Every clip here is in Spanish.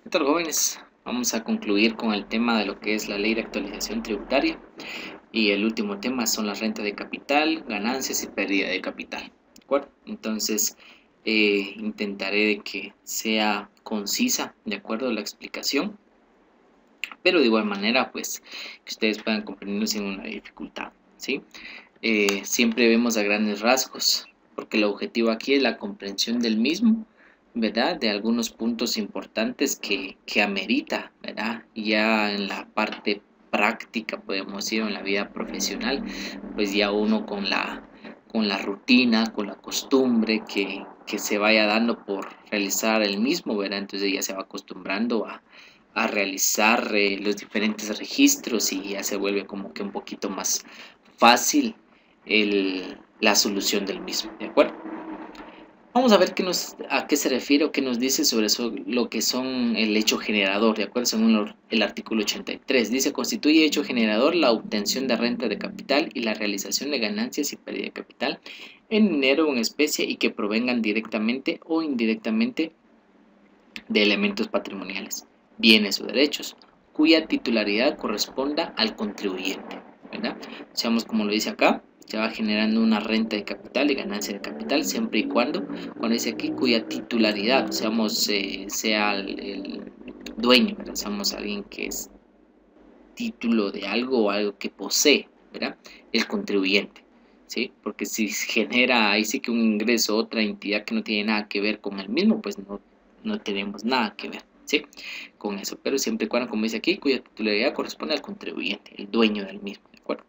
¿Qué tal, jóvenes? Vamos a concluir con el tema de lo que es la ley de actualización tributaria y el último tema son las rentas de capital, ganancias y pérdida de capital. ¿De acuerdo? Entonces, intentaré de que sea concisa, ¿de acuerdo? La explicación, pero de igual manera, pues, que ustedes puedan comprenderlo sin una dificultad, ¿sí? Siempre vemos a grandes rasgos, porque el objetivo aquí es la comprensión del mismo, ¿verdad? De algunos puntos importantes que amerita, ¿verdad? Ya en la parte práctica, podemos decir, en la vida profesional, pues ya uno con la rutina, con la costumbre que se vaya dando por realizar el mismo, ¿verdad? Entonces ya se va acostumbrando a realizar los diferentes registros y ya se vuelve como que un poquito más fácil la solución del mismo, ¿de acuerdo? Vamos a ver a qué se refiere o qué nos dice sobre eso, lo que son el hecho generador, ¿de acuerdo? Según el artículo 83. Dice, constituye hecho generador la obtención de renta de capital y la realización de ganancias y pérdida de capital en dinero o en especie y que provengan directamente o indirectamente de elementos patrimoniales, bienes o derechos, cuya titularidad corresponda al contribuyente, ¿verdad? Seamos como lo dice acá, se va generando una renta de capital y ganancia de capital siempre y cuando dice aquí, cuya titularidad, sea el dueño, ¿verdad? Seamos alguien que es título de algo o algo que posee, ¿verdad? El contribuyente, ¿sí? Porque si genera ahí sí que un ingreso otra entidad que no tiene nada que ver con el mismo, pues no tenemos nada que ver, ¿sí? Con eso, pero siempre y cuando, como dice aquí, cuya titularidad corresponde al contribuyente, el dueño del mismo, ¿de acuerdo?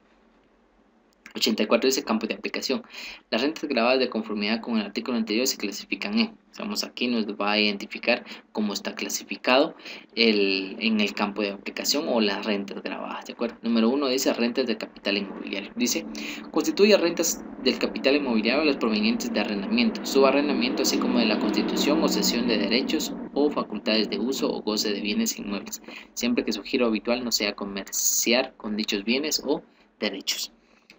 84 dice campo de aplicación. Las rentas grabadas de conformidad con el artículo anterior se clasifican en. Estamos aquí, nos va a identificar cómo está clasificado en el campo de aplicación o las rentas grabadas. ¿De acuerdo? Número 1 dice rentas de capital inmobiliario. Dice, constituye rentas del capital inmobiliario las provenientes de arrendamiento, subarrendamiento, así como de la constitución o cesión de derechos o facultades de uso o goce de bienes inmuebles, siempre que su giro habitual no sea comerciar con dichos bienes o derechos.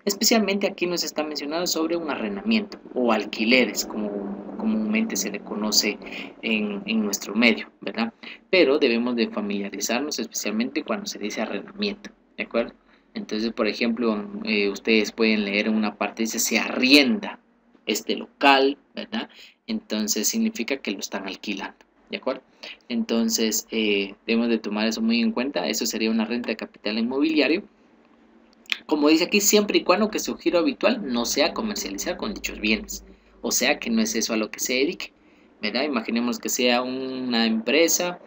Especialmente aquí nos está mencionando sobre un arrendamiento o alquileres, como comúnmente se le conoce en nuestro medio, ¿verdad? Pero debemos de familiarizarnos especialmente cuando se dice arrendamiento, ¿de acuerdo? Entonces, por ejemplo, ustedes pueden leer en una parte, dice, se arrienda este local, ¿verdad? Entonces significa que lo están alquilando, ¿de acuerdo? Entonces, debemos de tomar eso muy en cuenta, eso sería una renta de capital inmobiliario, como dice aquí, siempre y cuando que su giro habitual no sea comercializar con dichos bienes, o sea que no es eso a lo que se dedique, ¿verdad? Imaginemos que sea una empresa,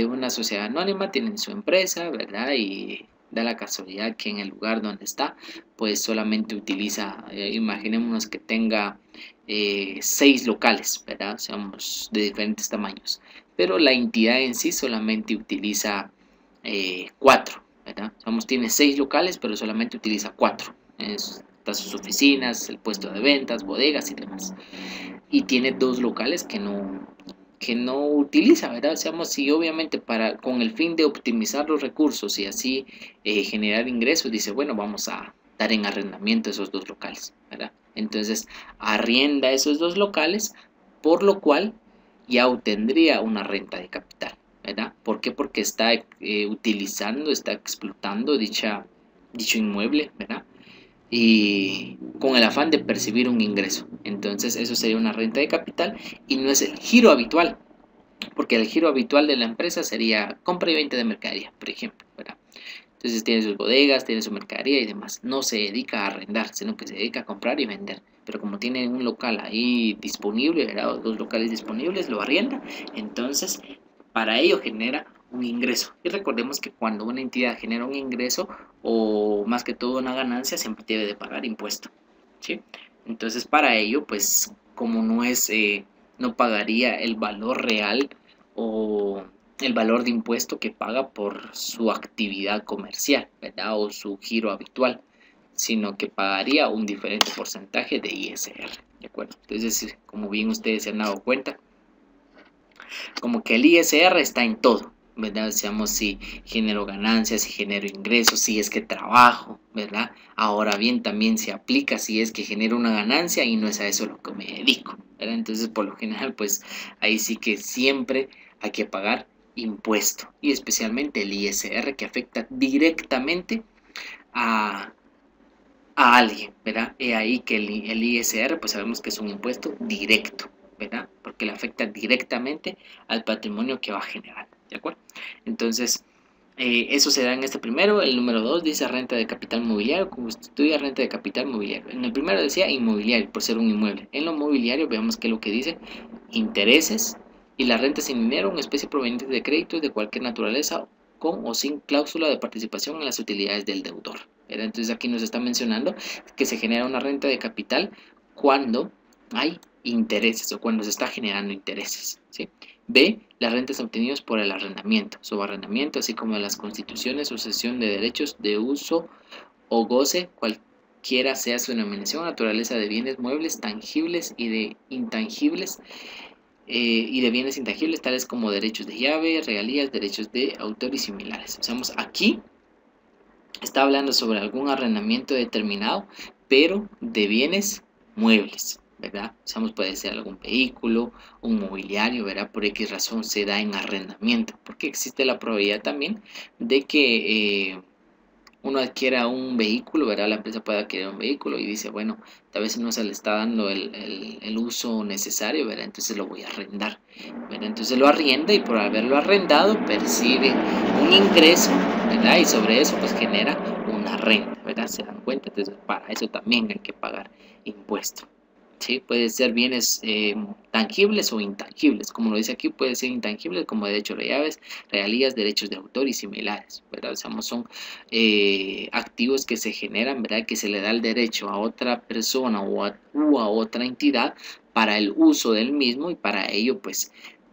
una sociedad anónima, tienen su empresa, ¿verdad? Y da la casualidad que en el lugar donde está, pues solamente utiliza, imaginémonos que tenga 6 locales, ¿verdad? Seamos de diferentes tamaños, pero la entidad en sí solamente utiliza 4, ¿verdad? Digamos, tiene 6 locales, pero solamente utiliza 4. Está sus oficinas, el puesto de ventas, bodegas y demás. Y tiene 2 locales que no utiliza, ¿verdad? Seamos, si obviamente con el fin de optimizar los recursos y así generar ingresos, dice, bueno, vamos a dar en arrendamiento esos 2 locales, ¿verdad? Entonces, arrienda esos 2 locales, por lo cual ya obtendría una renta de capital, ¿verdad? ¿Por qué? Porque está utilizando, está explotando dicho inmueble, ¿verdad? Y con el afán de percibir un ingreso. Entonces eso sería una renta de capital y no es el giro habitual, porque el giro habitual de la empresa sería compra y venta de mercadería, por ejemplo, ¿verdad? Entonces tiene sus bodegas, tiene su mercadería y demás. No se dedica a arrendar, sino que se dedica a comprar y vender. Pero como tiene un local ahí disponible, ¿verdad? O 2 locales disponibles, lo arrienda. Entonces, para ello genera un ingreso. Y recordemos que cuando una entidad genera un ingreso o más que todo una ganancia, siempre debe de pagar impuesto, ¿sí? Entonces, para ello, pues, como no pagaría el valor real o el valor de impuesto que paga por su actividad comercial, ¿verdad? O su giro habitual, sino que pagaría un diferente porcentaje de ISR, ¿de acuerdo? Entonces, como bien ustedes se han dado cuenta, como que el ISR está en todo, ¿verdad? Seamos si genero ganancias, si genero ingresos, si es que trabajo, ¿verdad? Ahora bien, también se aplica si es que genero una ganancia y no es a eso lo que me dedico, ¿verdad? Entonces, por lo general, pues ahí sí que siempre hay que pagar impuesto, y especialmente el ISR, que afecta directamente a alguien, ¿verdad? Y ahí que el ISR, pues sabemos que es un impuesto directo, ¿verdad? Porque le afecta directamente al patrimonio que va a generar, ¿de acuerdo? Entonces, eso se da en este primero. El número 2 dice renta de capital mobiliario, constituye renta de capital mobiliario. En el primero decía inmobiliario, por ser un inmueble. En lo mobiliario veamos que lo que dice, intereses y la renta sin dinero, una especie proveniente de créditos de cualquier naturaleza, con o sin cláusula de participación en las utilidades del deudor. Entonces aquí nos está mencionando que se genera una renta de capital cuando hay intereses o cuando se está generando intereses, ¿sí? B, las rentas obtenidas por el arrendamiento, subarrendamiento, así como las constituciones o cesión de derechos de uso o goce, cualquiera sea su denominación, naturaleza de bienes muebles, tangibles y de intangibles, y de bienes intangibles, tales como derechos de llave, regalías, derechos de autor y similares. Usamos aquí, está hablando sobre algún arrendamiento determinado, pero de bienes muebles, ¿verdad? Usamos, puede ser algún vehículo, un mobiliario, ¿verdad? Por X razón se da en arrendamiento, porque existe la probabilidad también de que uno adquiera un vehículo, ¿verdad? La empresa puede adquirir un vehículo y dice, bueno, tal vez no se le está dando el uso necesario, ¿verdad? Entonces lo voy a arrendar, ¿verdad? Entonces lo arrienda y por haberlo arrendado percibe un ingreso, ¿verdad? Y sobre eso pues genera una renta, ¿verdad? ¿Se dan cuenta? Entonces para eso también hay que pagar impuestos. ¿Sí? Puede ser bienes tangibles o intangibles, como lo dice aquí, puede ser intangibles como derechos de llaves, regalías, derechos de autor y similares, ¿verdad? O sea, son activos que se generan, ¿verdad? Que se le da el derecho a otra persona o a otra entidad para el uso del mismo y para ello pues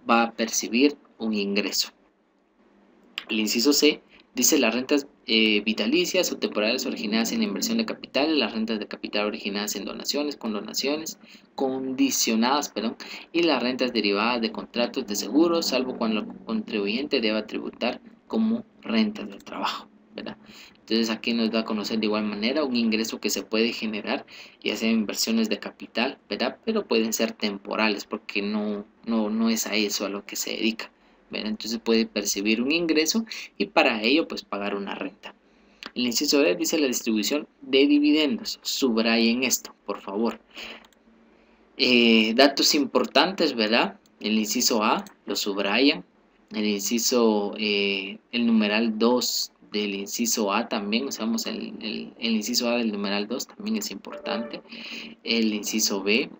va a percibir un ingreso. El inciso C dice las rentas vitalicias o temporales originadas en la inversión de capital, las rentas de capital originadas en donaciones, condicionadas, y las rentas derivadas de contratos de seguro, salvo cuando el contribuyente deba tributar como rentas del trabajo, ¿verdad? Entonces aquí nos da a conocer de igual manera un ingreso que se puede generar, ya sea inversiones de capital, ¿verdad? Pero pueden ser temporales porque no es a eso a lo que se dedica. Entonces puede percibir un ingreso y para ello pues pagar una renta. El inciso D dice la distribución de dividendos. Subrayen esto, por favor. Datos importantes, ¿verdad? El inciso A lo subrayan. El inciso, el numeral 2 del inciso A también, usamos el inciso A del numeral 2 también es importante. El inciso B.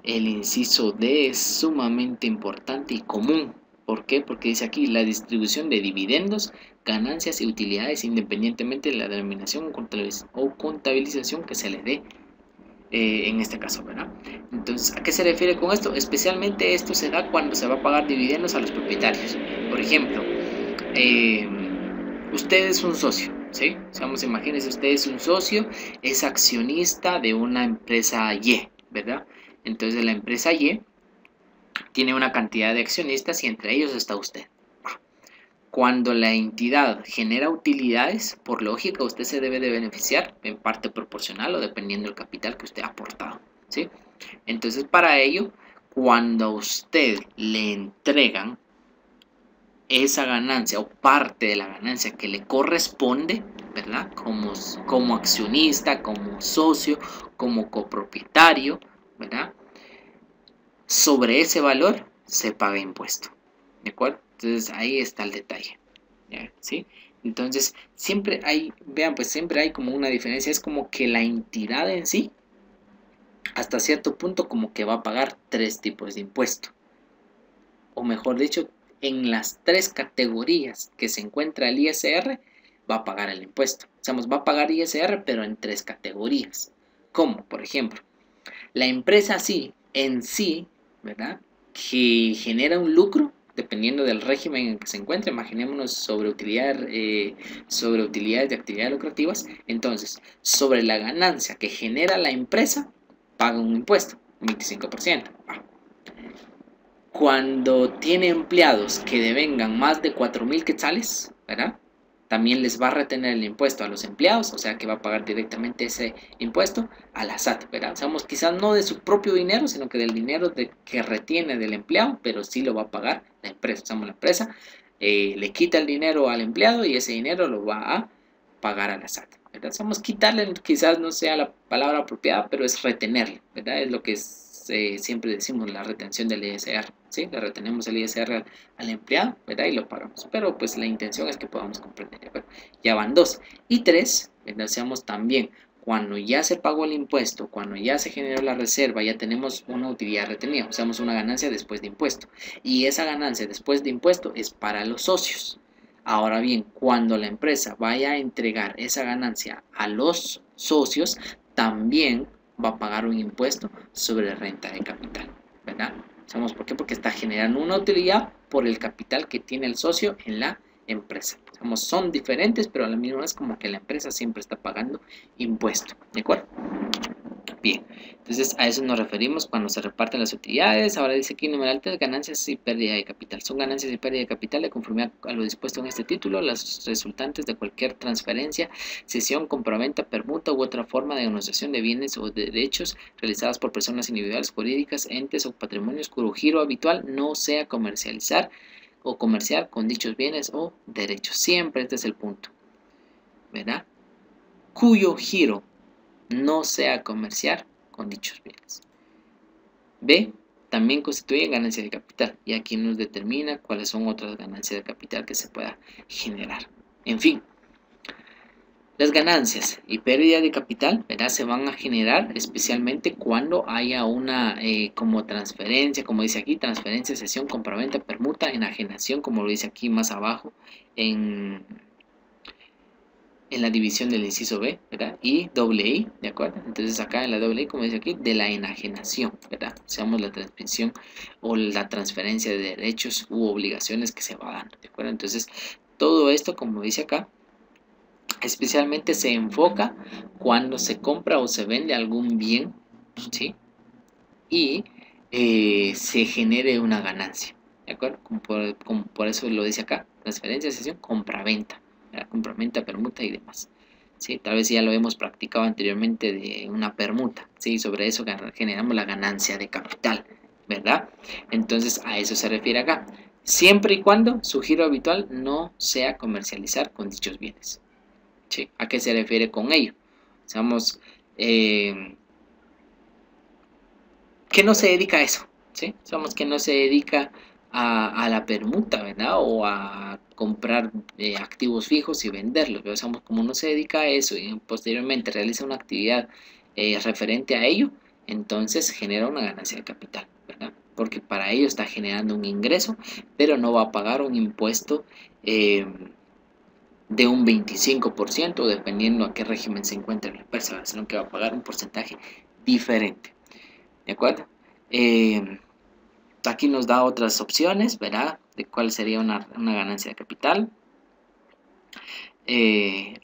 El inciso D es sumamente importante y común. ¿Por qué? Porque dice aquí la distribución de dividendos, ganancias y utilidades independientemente de la denominación o contabilización que se le dé en este caso, ¿verdad? Entonces, ¿a qué se refiere con esto? Especialmente esto se da cuando se va a pagar dividendos a los propietarios. Por ejemplo, usted es un socio, ¿sí? Vamos, imagínense, usted es un socio, es accionista de una empresa Y, ¿verdad? Entonces la empresa Y tiene una cantidad de accionistas y entre ellos está usted. Cuando la entidad genera utilidades, por lógica usted se debe de beneficiar en parte proporcional o dependiendo del capital que usted ha aportado, ¿sí? Entonces para ello, cuando a usted le entregan esa ganancia o parte de la ganancia que le corresponde, ¿verdad? Como accionista, como socio, como copropietario, ¿verdad? Sobre ese valor se paga impuesto, ¿de acuerdo? Entonces ahí está el detalle, ¿sí? Entonces siempre hay, vean, pues siempre hay como una diferencia, es como que la entidad en sí, hasta cierto punto como que va a pagar 3 tipos de impuesto, o mejor dicho, en las 3 categorías que se encuentra el ISR, va a pagar el impuesto. O sea, va a pagar ISR, pero en 3 categorías. Como, por ejemplo, la empresa en sí, ¿verdad? Que genera un lucro, dependiendo del régimen en que se encuentre. Imaginémonos sobre utilidades de actividades lucrativas. Entonces, sobre la ganancia que genera la empresa, paga un impuesto, un 25%. Cuando tiene empleados que devengan más de 4,000 quetzales, ¿verdad? también les va a retener el impuesto a los empleados, o sea que va a pagar directamente ese impuesto a la SAT, ¿verdad? O sea, quizás no de su propio dinero, sino que del dinero que retiene del empleado, pero sí lo va a pagar la empresa. O sea, la empresa le quita el dinero al empleado y ese dinero lo va a pagar a la SAT, ¿verdad? O sea, quitarle, quizás no sea la palabra apropiada, pero es retenerle, ¿verdad? Es lo que siempre decimos, la retención del ISR, ¿sí? Le retenemos el ISR al empleado, ¿verdad? Y lo pagamos, pero pues la intención es que podamos comprender, ¿verdad? Ya van 2. Y 3, ¿verdad? Seamos también, cuando ya se pagó el impuesto, cuando ya se generó la reserva, ya tenemos una utilidad retenida, usamos una ganancia después de impuesto, y esa ganancia después de impuesto es para los socios. Ahora bien, cuando la empresa vaya a entregar esa ganancia a los socios, también va a pagar un impuesto sobre renta de capital, ¿verdad? ¿Sabemos por qué? Porque está generando una utilidad por el capital que tiene el socio en la empresa. Son diferentes, pero a la misma vez como que la empresa siempre está pagando impuesto, ¿de acuerdo? Bien, entonces a eso nos referimos cuando se reparten las utilidades. Ahora dice aquí numeral 3, ganancias y pérdida de capital. Son ganancias y pérdida de capital de conformidad a lo dispuesto en este título, las resultantes de cualquier transferencia, cesión, compraventa, permuta u otra forma de negociación de bienes o de derechos realizadas por personas individuales, jurídicas, entes o patrimonios cuyo giro habitual no sea comercializar o comerciar con dichos bienes o derechos. Siempre este es el punto, ¿verdad? Cuyo giro no sea comerciar con dichos bienes. B, también constituye ganancia de capital, y aquí nos determina cuáles son otras ganancias de capital que se pueda generar. En fin, las ganancias y pérdida de capital, ¿verdad? Se van a generar especialmente cuando haya una como transferencia, como dice aquí, transferencia, cesión, compraventa, permuta, enajenación, como lo dice aquí más abajo en la división del inciso B, ¿verdad? Y doble I, ¿de acuerdo? Entonces acá en la doble I, como dice aquí, de la enajenación, ¿verdad? Seamos la transmisión o la transferencia de derechos u obligaciones que se va dando, ¿de acuerdo? Entonces, todo esto, como dice acá, especialmente se enfoca cuando se compra o se vende algún bien, ¿sí? Y se genere una ganancia, ¿de acuerdo? Como por eso lo dice acá, transferencia, cesión, compraventa. Compraventa, permuta y demás. ¿Sí? Tal vez ya lo hemos practicado anteriormente de una permuta, ¿sí? Sobre eso generamos la ganancia de capital, ¿verdad? Entonces a eso se refiere acá, siempre y cuando su giro habitual no sea comercializar con dichos bienes. ¿Sí? ¿A qué se refiere con ello? Sabemos que no se dedica a eso, ¿sí? Sabemos que no se dedica a la permuta, ¿verdad? O a comprar activos fijos y venderlos, pero sabemos como no se dedica a eso y posteriormente realiza una actividad referente a ello, entonces genera una ganancia de capital, ¿verdad? Porque para ello está generando un ingreso, pero no va a pagar un impuesto de un 25%, dependiendo a qué régimen se encuentre la empresa, sino que va a pagar un porcentaje diferente, ¿de acuerdo? Aquí nos da otras opciones, ¿verdad? De cuál sería una ganancia de capital.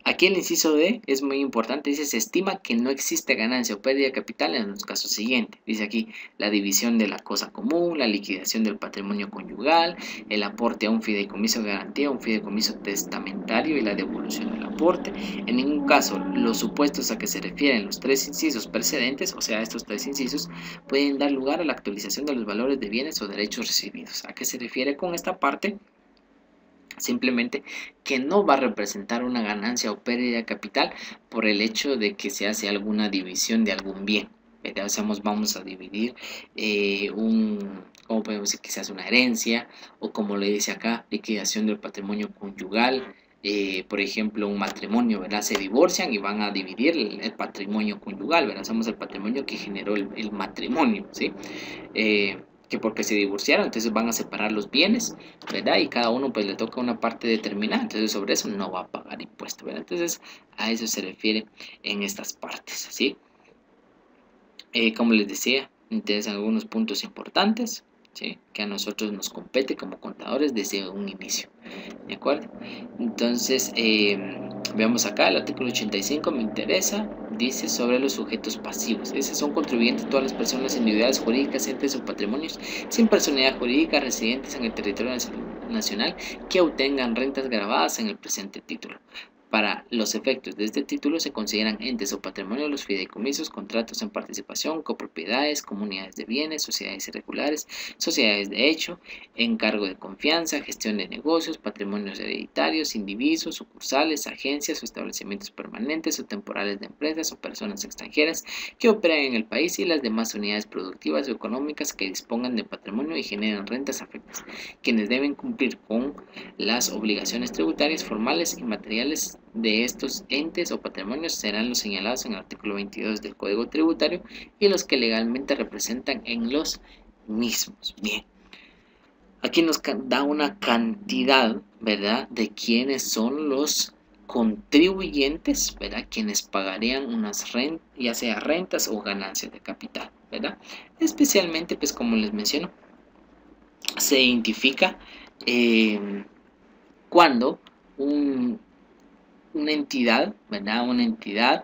Aquí el inciso D es muy importante, dice, se estima que no existe ganancia o pérdida de capital en los casos siguientes. Dice aquí, la división de la cosa común, la liquidación del patrimonio conyugal, el aporte a un fideicomiso de garantía, un fideicomiso testamentario y la devolución del aporte. En ningún caso, los supuestos a que se refieren los tres incisos precedentes, o sea, estos tres incisos, pueden dar lugar a la actualización de los valores de bienes o derechos recibidos. ¿A qué se refiere con esta parte? Simplemente que no va a representar una ganancia o pérdida de capital por el hecho de que se hace alguna división de algún bien. O sea, vamos a dividir ¿cómo podemos decir? Que se hace una herencia, o como le dice acá, liquidación del patrimonio conyugal. Por ejemplo, un matrimonio, ¿verdad? Se divorcian y van a dividir el patrimonio conyugal, ¿verdad? Somos el patrimonio que generó el matrimonio, ¿sí? Que porque se divorciaron, entonces van a separar los bienes, ¿verdad? Y cada uno pues le toca una parte determinada, entonces sobre eso no va a pagar impuesto, ¿verdad? Entonces a eso se refiere en estas partes, ¿sí? Como les decía, interesan algunos puntos importantes, ¿sí? Que a nosotros nos compete como contadores desde un inicio, ¿de acuerdo? Entonces, veamos acá, el artículo 85 me interesa, dice sobre los sujetos pasivos. Esos son contribuyentes todas las personas individuales, jurídicas, entes o patrimonios sin personalidad jurídica residentes en el territorio nacional nacional que obtengan rentas gravadas en el presente título. Para los efectos de este título se consideran entes o patrimonio los fideicomisos, contratos en participación, copropiedades, comunidades de bienes, sociedades irregulares, sociedades de hecho, encargo de confianza, gestión de negocios, patrimonios hereditarios, individuos, sucursales, agencias o establecimientos permanentes o temporales de empresas o personas extranjeras que operan en el país y las demás unidades productivas o económicas que dispongan de patrimonio y generen rentas afectas, quienes deben cumplir con las obligaciones tributarias formales y materiales de estos entes o patrimonios serán los señalados en el artículo 22 del Código Tributario y los que legalmente representan en los mismos. Bien, aquí nos da una cantidad, ¿verdad?, de quiénes son los contribuyentes, ¿verdad?, quienes pagarían unas rentas, ya sea rentas o ganancias de capital, ¿verdad? Especialmente, pues como les menciono, se identifica cuando una entidad, ¿verdad? Una entidad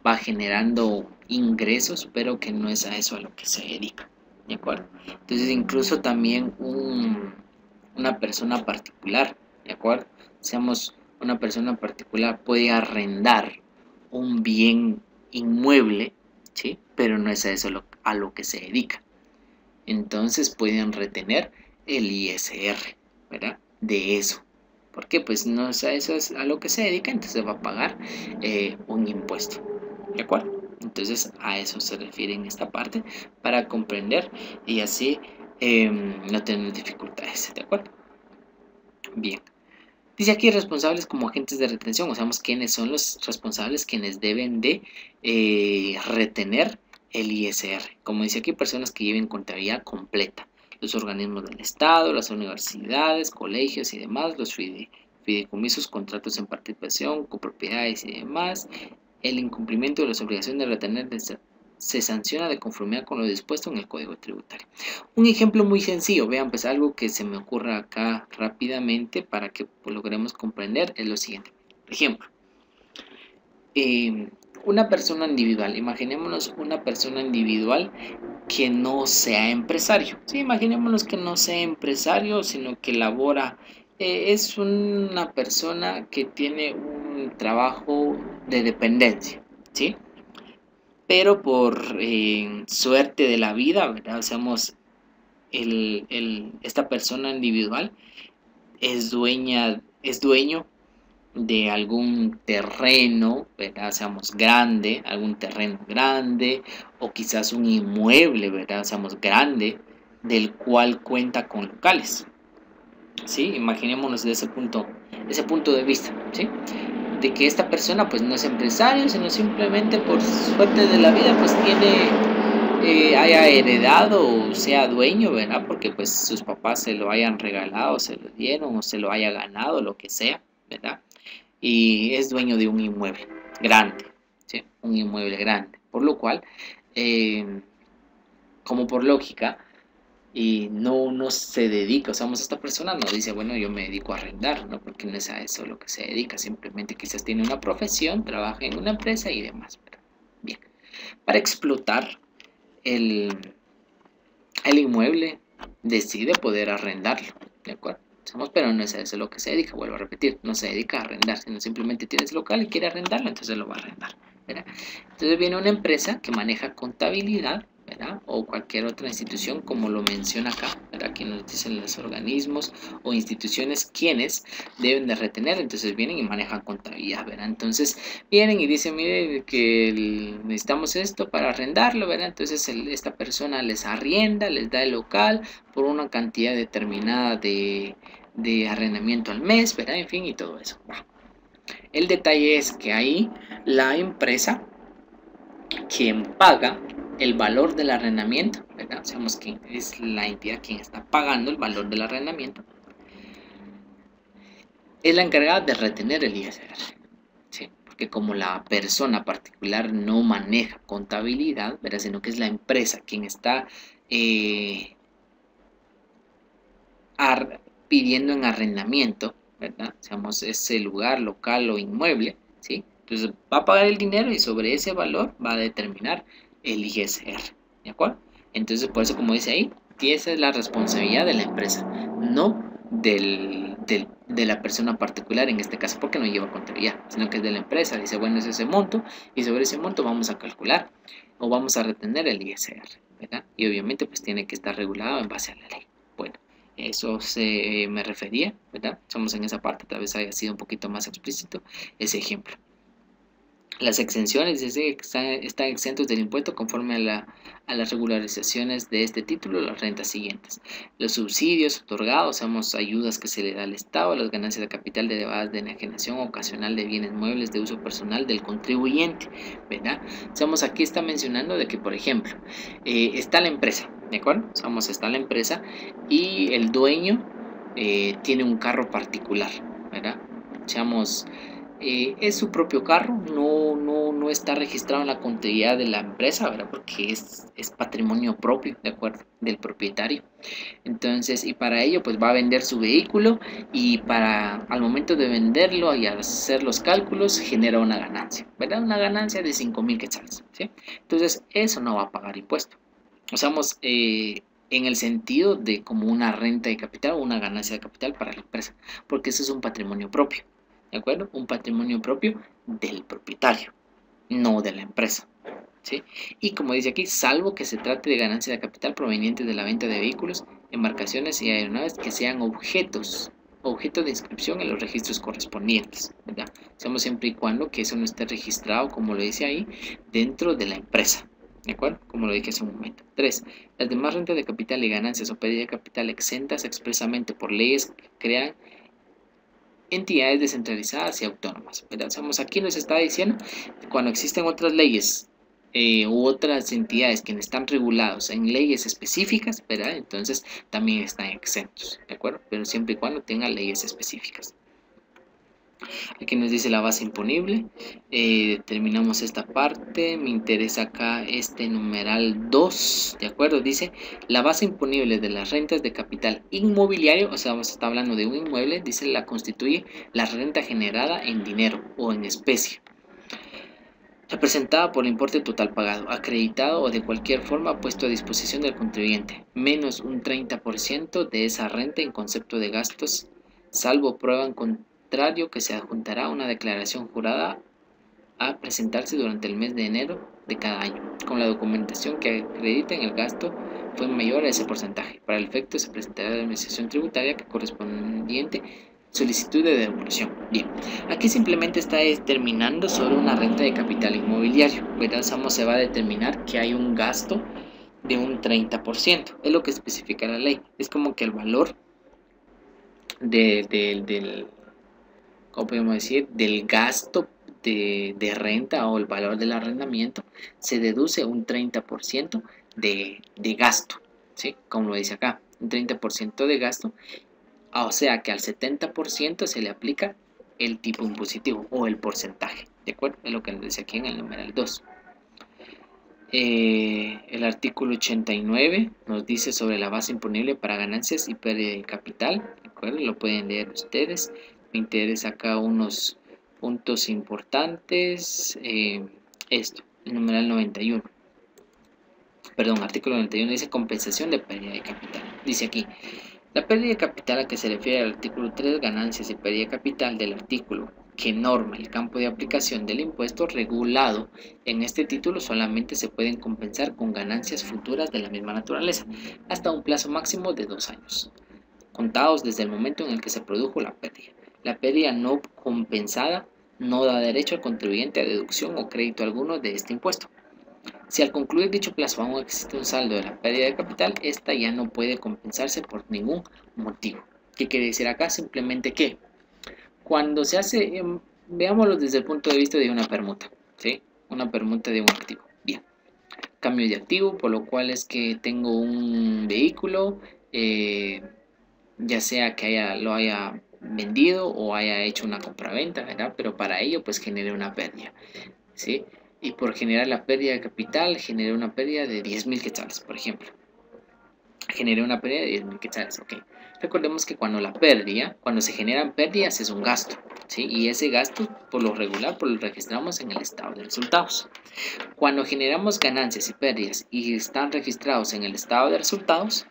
va generando ingresos, pero que no es a eso a lo que se dedica, ¿de acuerdo? Entonces, incluso también una persona particular, ¿de acuerdo? Seamos una persona particular puede arrendar un bien inmueble, ¿sí? Pero no es a eso a lo que se dedica. Entonces pueden retener el ISR, ¿verdad? De eso. ¿Por qué? Pues no es a eso es a lo que se dedica, entonces va a pagar un impuesto, ¿de acuerdo? Entonces a eso se refiere en esta parte para comprender y así no tener dificultades, ¿de acuerdo? Bien. Dice aquí responsables como agentes de retención, o sea, quiénes son los responsables quienes deben de retener el ISR. Como dice aquí, personas que lleven contabilidad completa. Los organismos del Estado, las universidades, colegios y demás, los fideicomisos, contratos en participación, copropiedades y demás. El incumplimiento de las obligaciones de retener se sanciona de conformidad con lo dispuesto en el Código Tributario. Un ejemplo muy sencillo, vean, pues algo que se me ocurra acá rápidamente para que logremos comprender es lo siguiente. Por ejemplo, una persona individual, imaginémonos una persona individual que no sea empresario. Sí, imaginémonos que no sea empresario, sino que labora, es una persona que tiene un trabajo de dependencia, ¿sí? Pero por suerte de la vida, ¿verdad? Seamos esta persona individual es dueño de algún terreno, ¿verdad? Seamos grande, algún terreno grande, o quizás un inmueble, ¿verdad? Seamos grande, del cual cuenta con locales, ¿sí? Imaginémonos de ese punto de vista, ¿sí? De que esta persona pues no es empresario, sino simplemente por suerte de la vida pues haya heredado o sea dueño, ¿verdad? Porque pues sus papás se lo hayan regalado, se lo dieron o se lo haya ganado, lo que sea, ¿verdad? Y es dueño de un inmueble grande, ¿sí? Un inmueble grande, por lo cual, como por lógica, y no se dedica, o sea, esta persona no dice, bueno, yo me dedico a arrendar, ¿no? Porque no es a eso lo que se dedica, simplemente quizás tiene una profesión, trabaja en una empresa y demás. Pero, bien, para explotar el inmueble, decide poder arrendarlo, ¿de acuerdo? Pero no es a eso lo que se dedica, vuelvo a repetir, no se dedica a arrendar, sino simplemente tienes local y quiere arrendarlo, entonces lo va a arrendar, ¿verdad? Entonces viene una empresa que maneja contabilidad, ¿verdad? O cualquier otra institución, como lo menciona acá, ¿verdad? Aquí nos dicen los organismos o instituciones quienes deben de retener, entonces vienen y manejan contabilidad, ¿verdad? Entonces vienen y dicen, mire, que necesitamos esto para arrendarlo, ¿verdad? Entonces esta persona les arrienda, les da el local por una cantidad determinada de arrendamiento al mes, ¿verdad? En fin, y todo eso. El detalle es que ahí la empresa, quien paga el valor del arrendamiento, ¿verdad? Sabemos que es la entidad quien está pagando el valor del arrendamiento, es la encargada de retener el ISR, ¿sí? Porque como la persona particular no maneja contabilidad, ¿verdad? Sino que es la empresa quien está pidiendo en arrendamiento, ¿verdad? Seamos ese lugar, local o inmueble, ¿sí? Entonces va a pagar el dinero y sobre ese valor va a determinar el ISR, ¿de acuerdo? Entonces por eso, como dice ahí, esa es la responsabilidad de la empresa, no de la persona particular, en este caso, porque no lleva contabilidad, sino que es de la empresa. Dice, bueno, es ese monto, y sobre ese monto vamos a calcular o vamos a retener el ISR, ¿verdad? Y obviamente pues tiene que estar regulado en base a la ley. Bueno, eso me refería, ¿verdad? Estamos en esa parte, tal vez haya sido un poquito más explícito ese ejemplo. Las exenciones están exentos del impuesto conforme a las regularizaciones de este título, las rentas siguientes. Los subsidios otorgados, ayudas que se le da al Estado, las ganancias de capital derivadas de enajenación ocasional de bienes muebles de uso personal del contribuyente, ¿verdad? Aquí está mencionando de que, por ejemplo, está la empresa, ¿de acuerdo? Está la empresa y el dueño tiene un carro particular, ¿verdad? Es su propio carro, no está registrado en la contabilidad de la empresa, ¿verdad? Porque es patrimonio propio, ¿de acuerdo? Del propietario. Entonces, y para ello, pues va a vender su vehículo y al momento de venderlo y hacer los cálculos, genera una ganancia, ¿verdad? Una ganancia de 5,000 quetzales, ¿sí? Entonces, eso no va a pagar impuesto. En el sentido de como una renta de capital o una ganancia de capital para la empresa, porque eso es un patrimonio propio. ¿De acuerdo? Un patrimonio propio del propietario, no de la empresa, ¿sí? Y como dice aquí, salvo que se trate de ganancia de capital proveniente de la venta de vehículos, embarcaciones y aeronaves que sean objeto de inscripción en los registros correspondientes, ¿verdad? Siempre y cuando que eso no esté registrado, como lo dice ahí, dentro de la empresa, ¿de acuerdo? Como lo dije hace un momento. 3. Las demás rentas de capital y ganancias o pérdida de capital exentas expresamente por leyes que crean entidades descentralizadas y autónomas, ¿verdad? Aquí nos está diciendo que cuando existen otras leyes u otras entidades que están regulados en leyes específicas, ¿verdad? Entonces también están exentos, ¿de acuerdo? Pero siempre y cuando tengan leyes específicas. Aquí nos dice la base imponible. Terminamos esta parte. Me interesa acá este numeral 2, ¿de acuerdo? Dice la base imponible de las rentas de capital inmobiliario, está hablando de un inmueble, dice la constituye la renta generada en dinero o en especie, representada por el importe total pagado, acreditado o de cualquier forma puesto a disposición del contribuyente, menos un 30% de esa renta en concepto de gastos, salvo prueba en contrario que se adjuntará una declaración jurada a presentarse durante el mes de enero de cada año, con la documentación que acredite en el gasto fue mayor a ese porcentaje. Para el efecto se presentará la administración tributaria que correspondiente solicitud de devolución. Bien, aquí simplemente está determinando sobre una renta de capital inmobiliario, ¿verdad? Se va a determinar que hay un gasto de un 30%, es lo que especifica la ley. Es como que el valor ¿cómo podemos decir? Del gasto de renta o el valor del arrendamiento, se deduce un 30% de gasto, ¿sí? Como lo dice acá, un 30% de gasto, o sea que al 70% se le aplica el tipo impositivo o el porcentaje, ¿de acuerdo? Es lo que nos dice aquí en el numeral 2. El artículo 89 nos dice sobre la base imponible para ganancias y pérdida de capital, ¿de acuerdo? Lo pueden leer ustedes. Me interesa acá unos puntos importantes. El numeral 91. Perdón, artículo 91 dice compensación de pérdida de capital. Dice aquí, la pérdida de capital a que se refiere al artículo 3, ganancias y pérdida de capital del artículo que norma el campo de aplicación del impuesto regulado en este título solamente se pueden compensar con ganancias futuras de la misma naturaleza, hasta un plazo máximo de 2 años, contados desde el momento en el que se produjo la pérdida. La pérdida no compensada no da derecho al contribuyente a deducción o crédito alguno de este impuesto. Si al concluir dicho plazo aún existe un saldo de la pérdida de capital, esta ya no puede compensarse por ningún motivo. ¿Qué quiere decir acá? Simplemente que cuando se hace, veámoslo desde el punto de vista de una permuta, ¿sí? Una permuta de un activo. Bien, cambio de activo, por lo cual es que tengo un vehículo, ya sea que lo haya vendido o haya hecho una compraventa, ¿verdad? Pero para ello pues genere una pérdida, ¿sí? Y por generar la pérdida de capital, generé una pérdida de 10,000 quetzales, por ejemplo. Generé una pérdida de 10,000 quetzales, ok. Recordemos que cuando se generan pérdidas es un gasto, ¿sí? Y ese gasto, por lo regular, lo registramos en el estado de resultados. Cuando generamos ganancias y pérdidas y están registrados en el estado de resultados,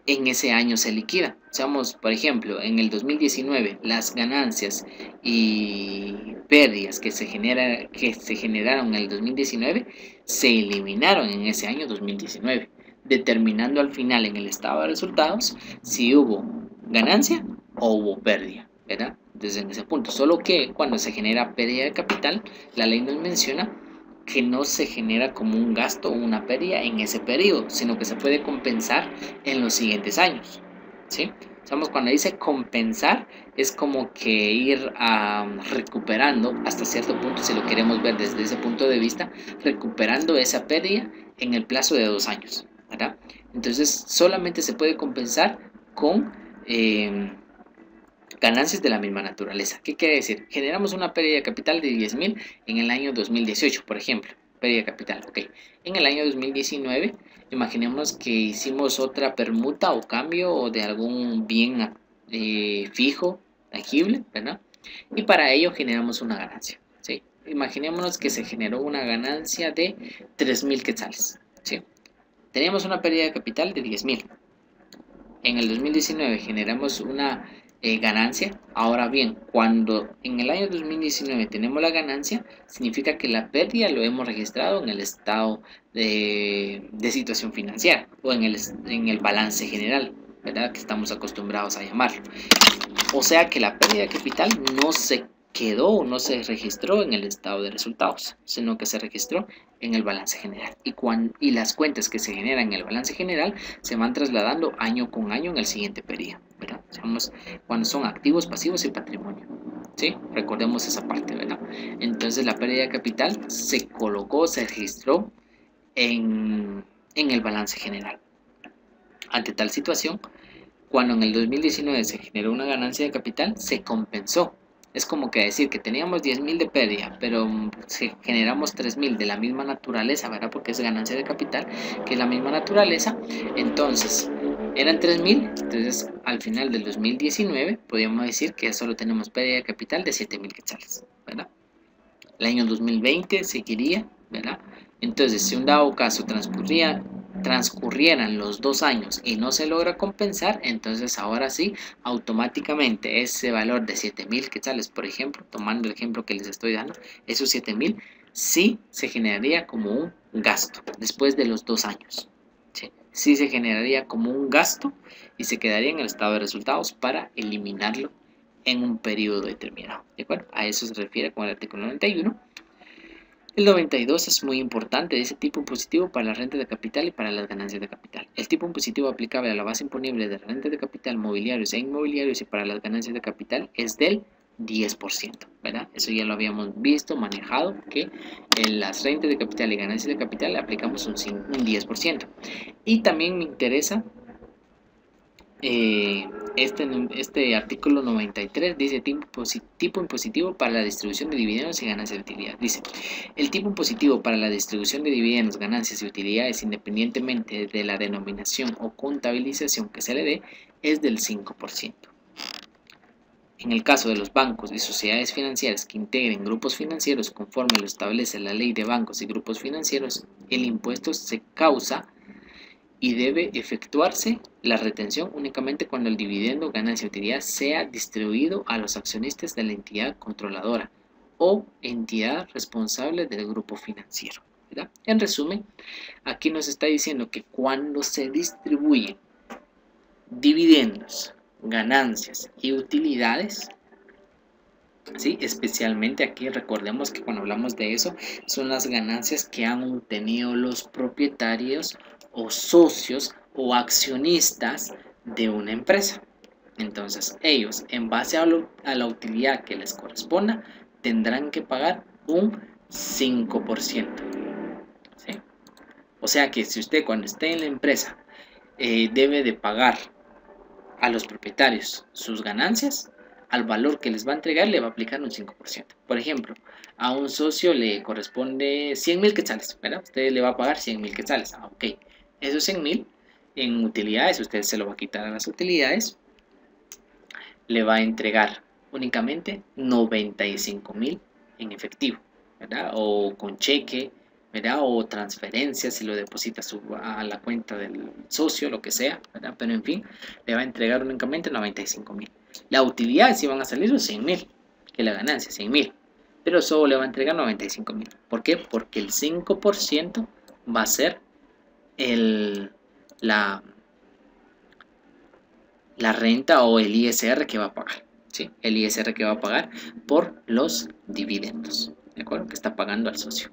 en ese año se liquida. Seamos, por ejemplo, en el 2019, las ganancias y pérdidas que se generaron en el 2019 se eliminaron en ese año 2019, determinando al final en el estado de resultados si hubo ganancia o hubo pérdida, ¿verdad? Desde ese punto, solo que cuando se genera pérdida de capital, la ley nos menciona que no se genera como un gasto o una pérdida en ese periodo, sino que se puede compensar en los siguientes años, ¿sí? Sabemos, cuando dice compensar, es como que ir recuperando hasta cierto punto, si lo queremos ver desde ese punto de vista, recuperando esa pérdida en el plazo de 2 años, ¿verdad? Entonces, solamente se puede compensar con ganancias de la misma naturaleza. ¿Qué quiere decir? Generamos una pérdida de capital de 10.000 en el año 2018, por ejemplo. Pérdida de capital, ok. En el año 2019, imaginemos que hicimos otra permuta o cambio o de algún bien fijo, tangible, ¿verdad? Y para ello generamos una ganancia, ¿sí? Imaginémonos que se generó una ganancia de 3.000 quetzales, ¿sí? Teníamos una pérdida de capital de 10.000. En el 2019 generamos una ganancia. Ahora bien, cuando en el año 2019 tenemos la ganancia, significa que la pérdida lo hemos registrado en el estado de situación financiera o en el balance general, ¿verdad? Que estamos acostumbrados a llamarlo. O sea que la pérdida de capital no se quedó o no se registró en el estado de resultados, sino que se registró en el balance general. Y las cuentas que se generan en el balance general se van trasladando año con año en el siguiente periodo, ¿verdad? Sabemos cuando son activos, pasivos y patrimonio, ¿sí? Recordemos esa parte, ¿verdad? Entonces la pérdida de capital se colocó, se registró en el balance general. Ante tal situación, cuando en el 2019 se generó una ganancia de capital, se compensó. Es como que decir que teníamos 10.000 de pérdida, pero generamos 3.000 de la misma naturaleza, ¿verdad? Porque es ganancia de capital, que es la misma naturaleza. Entonces, eran 3.000, entonces al final del 2019 podríamos decir que solo tenemos pérdida de capital de 7.000 quetzales, ¿verdad? El año 2020 seguiría, ¿verdad? Entonces, si un dado caso transcurrieran los 2 años y no se logra compensar, entonces ahora sí, automáticamente ese valor de 7.000 quetzales, por ejemplo, tomando el ejemplo que les estoy dando, esos 7.000 sí se generaría como un gasto después de los 2 años. Sí se generaría como un gasto y se quedaría en el estado de resultados para eliminarlo en un periodo determinado. ¿De acuerdo? A eso se refiere con el artículo 91. El 92 es muy importante, ese tipo impositivo para la renta de capital y para las ganancias de capital. El tipo impositivo aplicable a la base imponible de renta de capital, mobiliarios e inmobiliarios y para las ganancias de capital es del 10%, ¿verdad? Eso ya lo habíamos visto, manejado, que en las rentas de capital y ganancias de capital le aplicamos un 10%. Y también me interesa este artículo 93 dice tipo impositivo para la distribución de dividendos y ganancias de utilidad. Dice, el tipo impositivo para la distribución de dividendos, ganancias y utilidades, independientemente de la denominación o contabilización que se le dé, es del 5%. En el caso de los bancos y sociedades financieras que integren grupos financieros conforme lo establece la Ley de Bancos y Grupos Financieros, el impuesto se causa y debe efectuarse la retención únicamente cuando el dividendo, ganancia o utilidad sea distribuido a los accionistas de la entidad controladora o entidad responsable del grupo financiero, ¿verdad? En resumen, aquí nos está diciendo que cuando se distribuyen dividendos, ganancias y utilidades, ¿sí? Especialmente aquí recordemos que cuando hablamos de eso son las ganancias que han obtenido los propietarios o socios o accionistas de una empresa. Entonces ellos, en base a la utilidad que les corresponda, tendrán que pagar un 5%, ¿sí? O sea que si usted cuando esté en la empresa debe de pagar a los propietarios sus ganancias, al valor que les va a entregar le va a aplicar un 5%. Por ejemplo, a un socio le corresponde 100.000 quetzales, ¿verdad? Usted le va a pagar 100.000 quetzales. Ok, esos 100.000 en utilidades, usted se lo va a quitar a las utilidades, le va a entregar únicamente 95.000 en efectivo, ¿verdad? O con cheque ¿verdad? O transferencia si lo deposita a la cuenta del socio, lo que sea, ¿verdad? Pero en fin, le va a entregar únicamente 95.000. La utilidad si van a salir los 100.000, que la ganancia 100.000, pero solo le va a entregar 95.000. ¿Por qué? Porque el 5% va a ser la renta o el ISR que va a pagar, ¿sí? El ISR que va a pagar por los dividendos, ¿de acuerdo? Que está pagando al socio.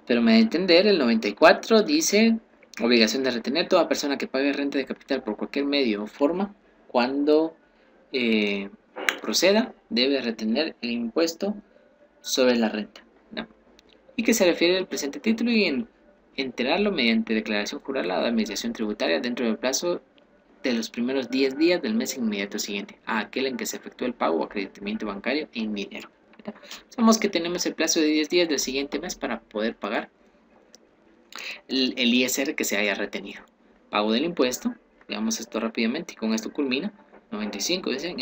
Pero me da a entender, el 94 dice, obligación de retener toda persona que pague renta de capital por cualquier medio o forma, cuando proceda, debe retener el impuesto sobre la renta, ¿no? Y que se refiere al presente título y enterarlo mediante declaración jurada de administración tributaria dentro del plazo de los primeros 10 días del mes inmediato siguiente a aquel en que se efectúe el pago o acreditamiento bancario en dinero. Sabemos que tenemos el plazo de 10 días del siguiente mes para poder pagar el ISR que se haya retenido. Pago del impuesto, veamos esto rápidamente y con esto culmina. 95 dice,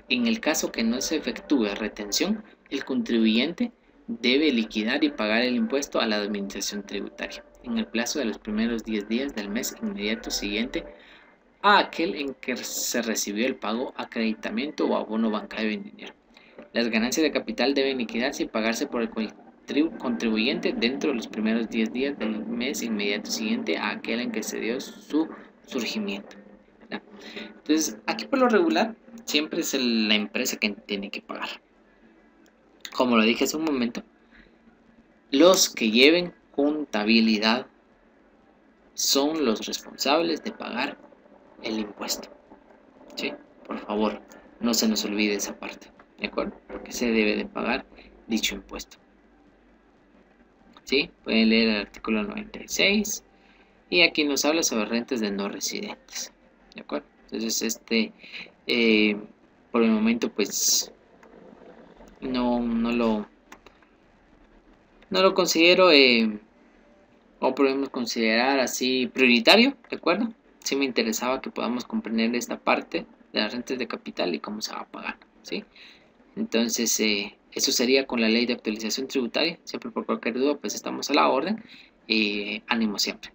en el caso que no se efectúe retención, el contribuyente debe liquidar y pagar el impuesto a la administración tributaria en el plazo de los primeros 10 días del mes inmediato siguiente a aquel en que se recibió el pago, acreditamiento o abono bancario en dinero. Las ganancias de capital deben liquidarse y pagarse por el contribuyente dentro de los primeros 10 días del mes inmediato siguiente a aquel en que se dio su surgimiento, ¿verdad? Entonces, aquí por lo regular, siempre es la empresa que tiene que pagar. Como lo dije hace un momento, los que lleven contabilidad son los responsables de pagar el impuesto, ¿sí? Por favor, no se nos olvide esa parte, ¿de acuerdo? Porque se debe de pagar dicho impuesto. ¿Sí? Pueden leer el artículo 96 y aquí nos habla sobre rentas de no residentes, ¿de acuerdo? Entonces por el momento pues no lo considero o podemos considerar así prioritario, ¿de acuerdo? Sí me interesaba que podamos comprender esta parte de las rentas de capital y cómo se va a pagar, ¿sí? Entonces, eso sería con la ley de actualización tributaria. Siempre por cualquier duda, pues estamos a la orden. Ánimo siempre.